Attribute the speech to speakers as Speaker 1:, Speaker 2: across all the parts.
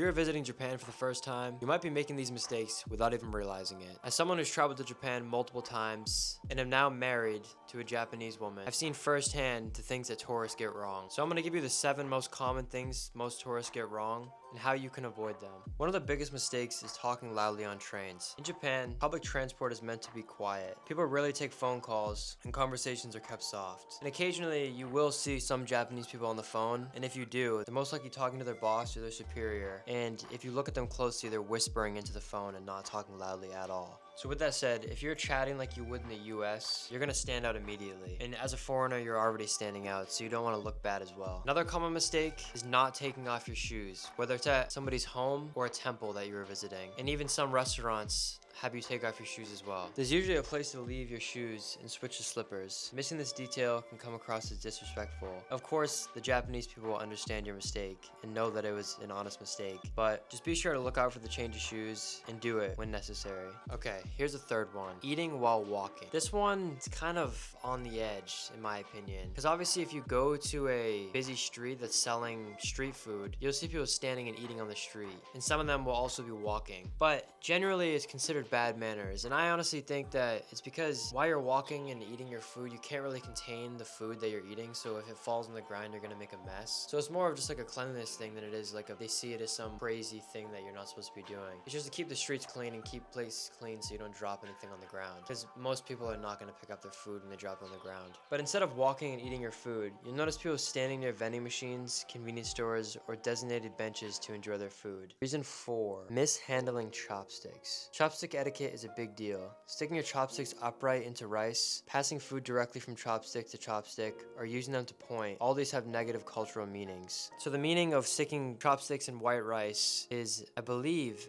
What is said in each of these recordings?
Speaker 1: If you're visiting Japan for the first time, you might be making these mistakes without even realizing it. As someone who's traveled to Japan multiple times and am now married to a Japanese woman, I've seen firsthand the things that tourists get wrong. So I'm gonna give you the 7 most common things most tourists get wrong and how you can avoid them. One of the biggest mistakes is talking loudly on trains. In Japan, public transport is meant to be quiet. People rarely take phone calls and conversations are kept soft. And occasionally you will see some Japanese people on the phone, and if you do, they're most likely talking to their boss or their superior. And if you look at them closely, they're whispering into the phone and not talking loudly at all. So with that said, if you're chatting like you would in the US, you're gonna stand out immediately. And as a foreigner, you're already standing out, so you don't wanna look bad as well. Another common mistake is not taking off your shoes, whether it's at somebody's home or a temple that you were visiting. And even some restaurants have you take off your shoes as well. There's usually a place to leave your shoes and switch to slippers. Missing this detail can come across as disrespectful. Of course, the Japanese people will understand your mistake and know that it was an honest mistake, but just be sure to look out for the change of shoes and do it when necessary. Okay, here's the third one. Eating while walking. This one's kind of on the edge, in my opinion, because obviously if you go to a busy street that's selling street food, you'll see people standing and eating on the street, and some of them will also be walking. But generally, it's considered bad manners, and I honestly think that it's because while you're walking and eating your food, you can't really contain the food that you're eating, so if it falls on the ground, you're gonna make a mess. So it's more of just like a cleanliness thing than it is like they see it as some crazy thing that you're not supposed to be doing. It's just to keep the streets clean and keep places clean so you don't drop anything on the ground, because most people are not gonna pick up their food when they drop it on the ground. But instead of walking and eating your food, you'll notice people standing near vending machines, convenience stores, or designated benches to enjoy their food. Reason 4, mishandling chopsticks. Chopstick etiquette is a big deal. Sticking your chopsticks upright into rice, passing food directly from chopstick to chopstick, or using them to point, all these have negative cultural meanings. So the meaning of sticking chopsticks in white rice is, I believe,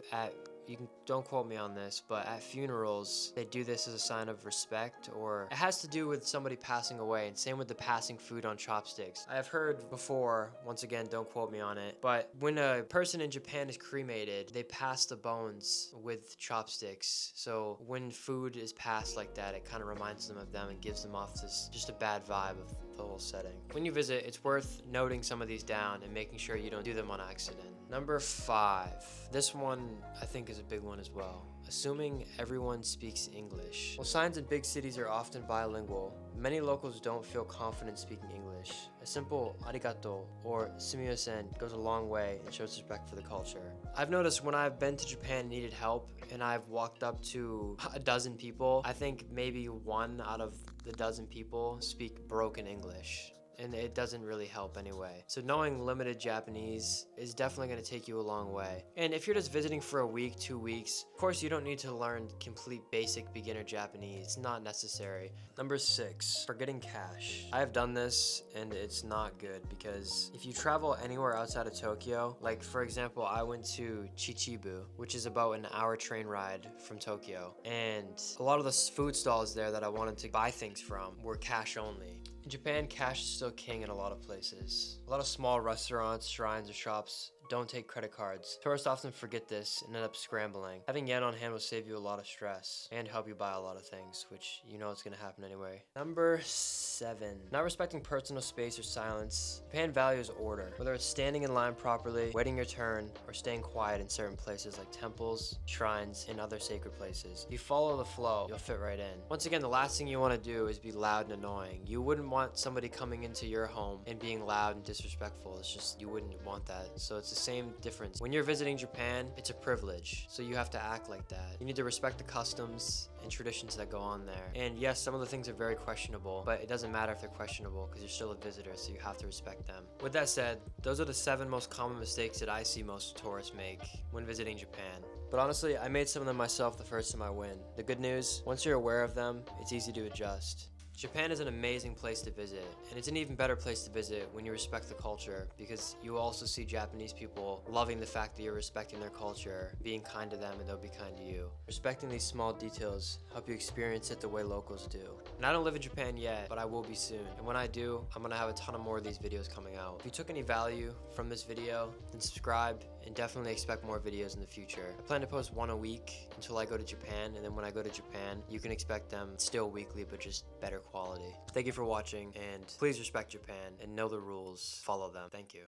Speaker 1: don't quote me on this, but at funerals, they do this as a sign of respect, or it has to do with somebody passing away, and same with the passing food on chopsticks. I have heard before, once again, don't quote me on it, but when a person in Japan is cremated, they pass the bones with chopsticks. So when food is passed like that, it kind of reminds them of them and gives them off this just a bad vibe of the whole setting. When you visit, it's worth noting some of these down and making sure you don't do them on accident. Number 5. This one I think is a big one as well. Assuming everyone speaks English. While signs in big cities are often bilingual, many locals don't feel confident speaking English. A simple arigato or sumimasen goes a long way and shows respect for the culture. I've noticed when I've been to Japan and needed help and I've walked up to a dozen people, I think maybe 1 out of the dozen people speak broken English. And it doesn't really help anyway. So knowing limited Japanese is definitely going to take you a long way. And if you're just visiting for a week, 2 weeks, of course you don't need to learn complete basic beginner Japanese. It's not necessary. Number 6, forgetting cash. I have done this and it's not good, because if you travel anywhere outside of Tokyo, like for example, I went to Chichibu, which is about an hour train ride from Tokyo. And a lot of the food stalls there that I wanted to buy things from were cash only. In Japan, cash is still king in a lot of places. A lot of small restaurants, shrines, or shops don't take credit cards. Tourists often forget this and end up scrambling. Having yen on hand will save you a lot of stress and help you buy a lot of things, which you know it's gonna happen anyway. Number 7, not respecting personal space or silence. Japan values order. Whether it's standing in line properly, waiting your turn, or staying quiet in certain places like temples, shrines, and other sacred places. If you follow the flow, you'll fit right in. Once again, the last thing you want to do is be loud and annoying. You wouldn't want somebody coming into your home and being loud and disrespectful. It's just, you wouldn't want that. So it's the same difference. When you're visiting Japan, it's a privilege, so you have to act like that. You need to respect the customs and traditions that go on there. And yes, some of the things are very questionable, but it doesn't matter if they're questionable because you're still a visitor, so you have to respect them. With that said, those are the 7 most common mistakes that I see most tourists make when visiting Japan. But honestly, I made some of them myself the first time I went. The good news, once you're aware of them, it's easy to adjust. Japan is an amazing place to visit, and it's an even better place to visit when you respect the culture, because you will also see Japanese people loving the fact that you're respecting their culture, being kind to them, and they'll be kind to you. Respecting these small details help you experience it the way locals do. And I don't live in Japan yet, but I will be soon. And when I do, I'm gonna have a ton of more of these videos coming out. If you took any value from this video, then subscribe and definitely expect more videos in the future. I plan to post 1 a week until I go to Japan, and then when I go to Japan, you can expect them still weekly, but just better quality. Thank you for watching, and please respect Japan and know the rules. Follow them. Thank you.